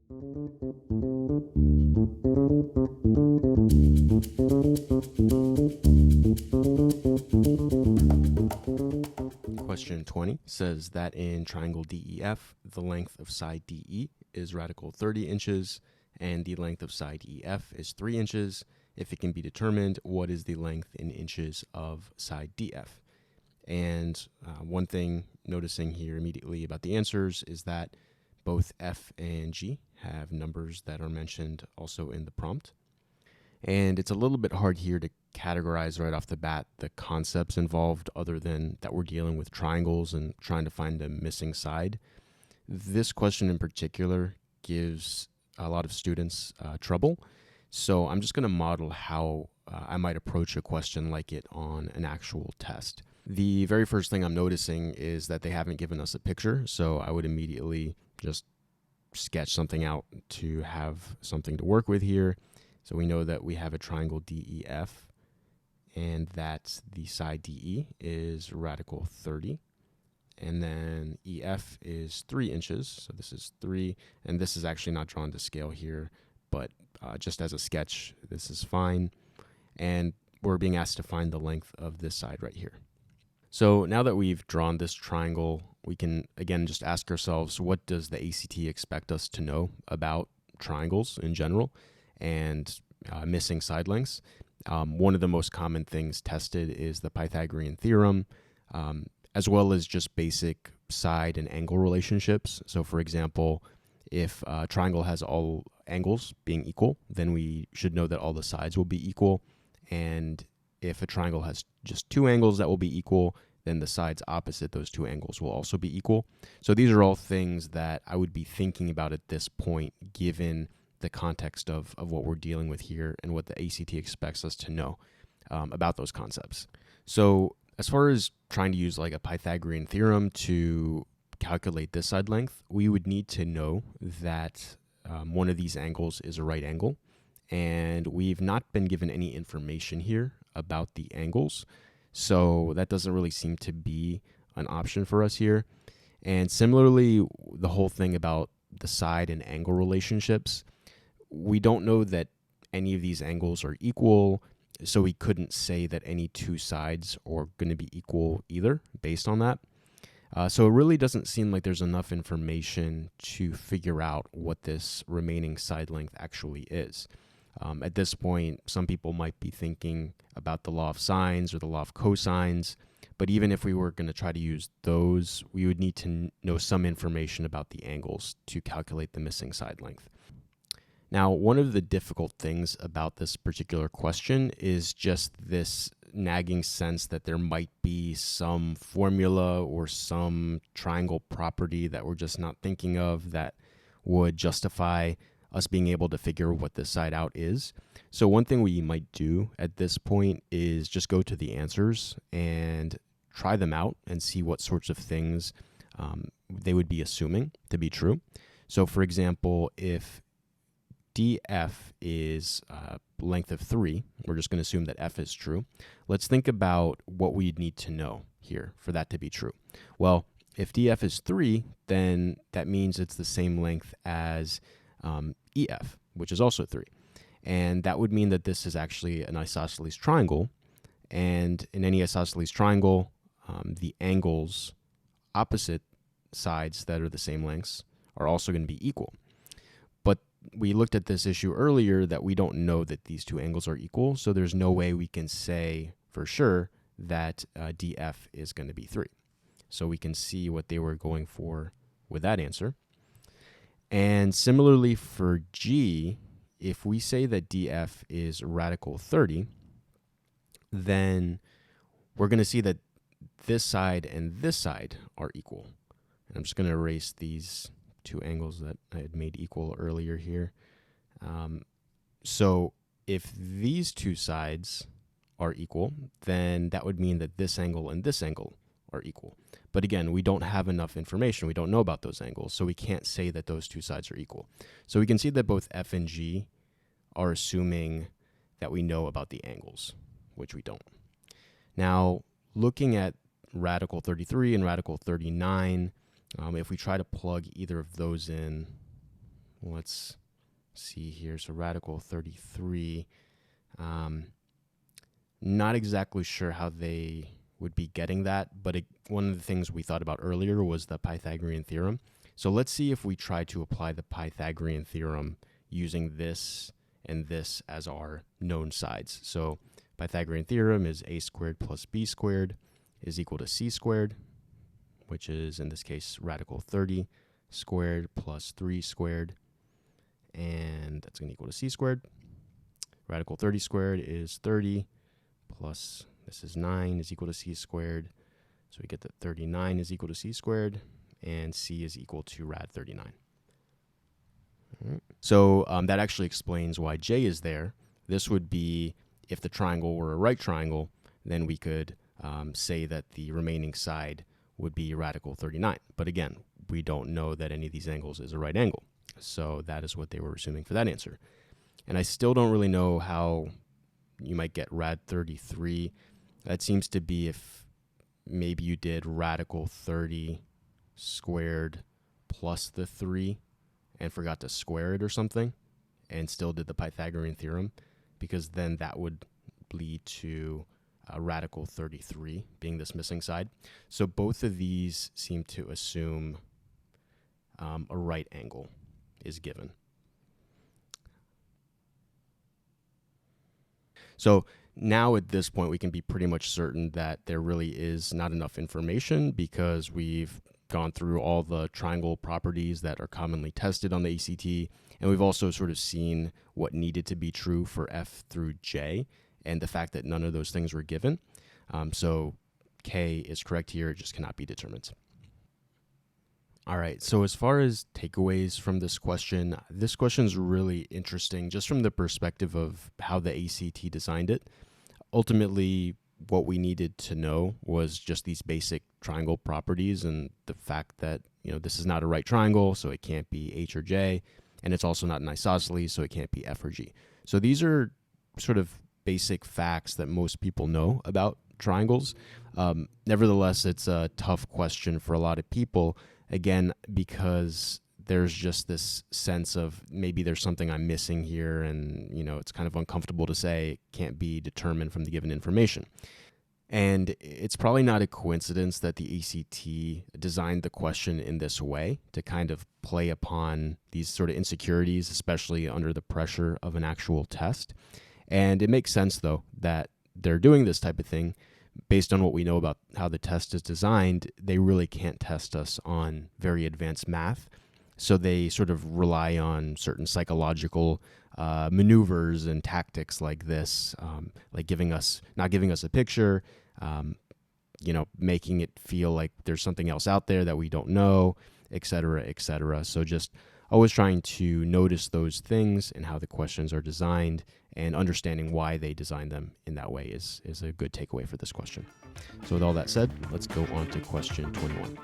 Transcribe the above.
Question 20 says that in triangle DEF, the length of side DE is radical 30 inches and the length of side EF is 3 inches. If it can be determined, what is the length in inches of side DF? And one thing noticing here immediately about the answers is that both F and G have numbers that are mentioned also in the prompt. And it's a little bit hard here to categorize right off the bat the concepts involved other than that we're dealing with triangles and trying to find a missing side. This question in particular gives a lot of students trouble. So I'm just going to model how I might approach a question like it on an actual test. The very first thing I'm noticing is that they haven't given us a picture, so I would immediately just sketch something out to have something to work with here. So we know that we have a triangle DEF and that the side DE is radical 30. And then EF is 3 inches. So this is 3. And this is actually not drawn to scale here, but just as a sketch, this is fine. And we're being asked to find the length of this side right here. So now that we've drawn this triangle, we can again just ask ourselves, what does the ACT expect us to know about triangles in general and missing side lengths? One of the most common things tested is the Pythagorean theorem, as well as just basic side and angle relationships. So for example, if a triangle has all angles being equal, then we should know that all the sides will be equal. And if a triangle has just two angles that will be equal, then the sides opposite those two angles will also be equal. So these are all things that I would be thinking about at this point, given the context of what we're dealing with here and what the ACT expects us to know about those concepts. So as far as trying to use like a Pythagorean theorem to calculate this side length, we would need to know that one of these angles is a right angle. And we've not been given any information here about the angles. So that doesn't really seem to be an option for us here. And similarly, the whole thing about the side and angle relationships, we don't know that any of these angles are equal, so we couldn't say that any two sides are going to be equal either based on that. So it really doesn't seem like there's enough information to figure out what this remaining side length actually is. At this point, some people might be thinking about the law of sines or the law of cosines, but even if we were going to try to use those, we would need to know some information about the angles to calculate the missing side length. Now, one of the difficult things about this particular question is just this nagging sense that there might be some formula or some triangle property that we're just not thinking of that would justify us being able to figure what this side out is. So one thing we might do at this point is just go to the answers and try them out and see what sorts of things they would be assuming to be true. So for example, if DF is length of 3, we're just going to assume that F is true. Let's think about what we'd need to know here for that to be true. Well, if DF is 3, then that means it's the same length as EF, which is also 3. And that would mean that this is actually an isosceles triangle. And in any isosceles triangle, the angles opposite sides that are the same lengths are also going to be equal. But we looked at this issue earlier that we don't know that these two angles are equal, so there's no way we can say for sure that DF is going to be 3. So we can see what they were going for with that answer. And similarly for G, if we say that DF is radical 30, then we're going to see that this side and this side are equal. And I'm just going to erase these two angles that I had made equal earlier here. So if these two sides are equal, then that would mean that this angle and this angle are equal. But again, we don't have enough information. We don't know about those angles, so we can't say that those two sides are equal. So we can see that both F and G are assuming that we know about the angles, which we don't. Now, looking at radical 33 and radical 39, if we try to plug either of those in, let's see here. So radical 33. Not exactly sure how they would be getting that, but one of the things we thought about earlier was the Pythagorean theorem. So let's see if we try to apply the Pythagorean theorem using this and this as our known sides. So Pythagorean theorem is a squared plus b squared is equal to c squared, which is in this case radical 30 squared plus 3 squared, and that's going to equal to c squared. Radical 30 squared is 30 plus, this is 9, is equal to c squared. So we get that 39 is equal to c squared, and c is equal to rad 39. So that actually explains why j is there. This would be, if the triangle were a right triangle, then we could say that the remaining side would be radical 39. But again, we don't know that any of these angles is a right angle. So that is what they were assuming for that answer. And I still don't really know how you might get rad 33. That seems to be if maybe you did radical 30 squared plus the 3 and forgot to square it or something and still did the Pythagorean theorem, because then that would lead to radical 33 being this missing side. So both of these seem to assume a right angle is given. So now at this point, we can be pretty much certain that there really is not enough information, because we've gone through all the triangle properties that are commonly tested on the ACT, and we've also sort of seen what needed to be true for F through J, and the fact that none of those things were given. So K is correct here, it just cannot be determined. All right, so as far as takeaways from this question is really interesting just from the perspective of how the ACT designed it. Ultimately, what we needed to know was just these basic triangle properties and the fact that, this is not a right triangle, so it can't be H or J, and it's also not an isosceles, so it can't be F or G. So these are sort of basic facts that most people know about triangles. Nevertheless, it's a tough question for a lot of people, again, because there's just this sense of maybe there's something I'm missing here, and it's kind of uncomfortable to say it can't be determined from the given information. And it's probably not a coincidence that the ACT designed the question in this way to kind of play upon these sort of insecurities, especially under the pressure of an actual test. And it makes sense, though, that they're doing this type of thing based on what we know about how the test is designed. They really can't test us on very advanced math. So they sort of rely on certain psychological maneuvers and tactics like this, like not giving us a picture, making it feel like there's something else out there that we don't know, et cetera, et cetera. So just always trying to notice those things and how the questions are designed, and understanding why they designed them in that way is a good takeaway for this question. So with all that said, let's go on to question 21.